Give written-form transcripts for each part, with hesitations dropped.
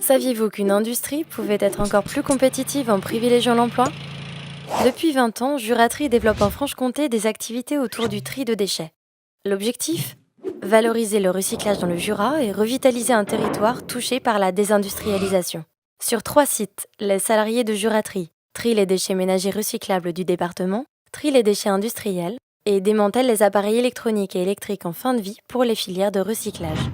Saviez-vous qu'une industrie pouvait être encore plus compétitive en privilégiant l'emploi? Depuis 20 ans, Juratri développe en Franche-Comté des activités autour du tri de déchets. L'objectif? Valoriser le recyclage dans le Jura et revitaliser un territoire touché par la désindustrialisation. Sur 3 sites, les salariés de Juratri trient les déchets ménagers recyclables du département, trient les déchets industriels et démantèlent les appareils électroniques et électriques en fin de vie pour les filières de recyclage.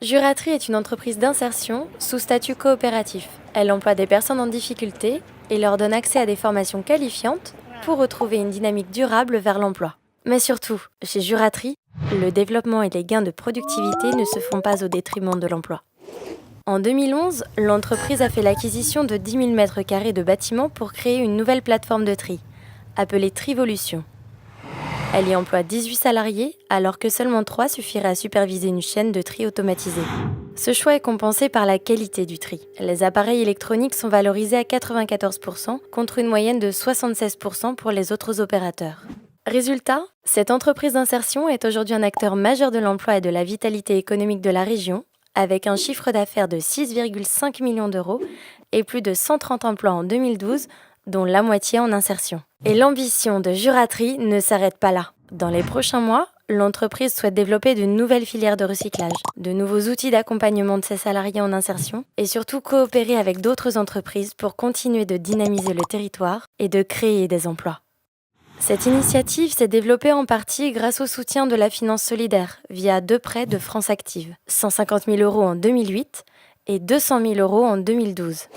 Juratri est une entreprise d'insertion sous statut coopératif. Elle emploie des personnes en difficulté et leur donne accès à des formations qualifiantes pour retrouver une dynamique durable vers l'emploi. Mais surtout, chez Juratri, le développement et les gains de productivité ne se font pas au détriment de l'emploi. En 2011, l'entreprise a fait l'acquisition de 10 000 m² de bâtiments pour créer une nouvelle plateforme de tri, appelée Trivolution. Elle y emploie 18 salariés, alors que seulement 3 suffiraient à superviser une chaîne de tri automatisée. Ce choix est compensé par la qualité du tri. Les appareils électroniques sont valorisés à 94% contre une moyenne de 76% pour les autres opérateurs. Résultat, cette entreprise d'insertion est aujourd'hui un acteur majeur de l'emploi et de la vitalité économique de la région, avec un chiffre d'affaires de 6,5 millions d'euros et plus de 130 emplois en 2012, dont la moitié en insertion. Et l'ambition de Juratri ne s'arrête pas là. Dans les prochains mois, l'entreprise souhaite développer de nouvelles filières de recyclage, de nouveaux outils d'accompagnement de ses salariés en insertion et surtout coopérer avec d'autres entreprises pour continuer de dynamiser le territoire et de créer des emplois. Cette initiative s'est développée en partie grâce au soutien de la finance solidaire via 2 prêts de France Active, 150 000 euros en 2008 et 200 000 euros en 2012.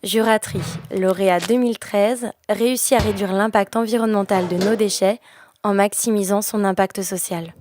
Juratri, lauréat 2013, réussit à réduire l'impact environnemental de nos déchets en maximisant son impact social.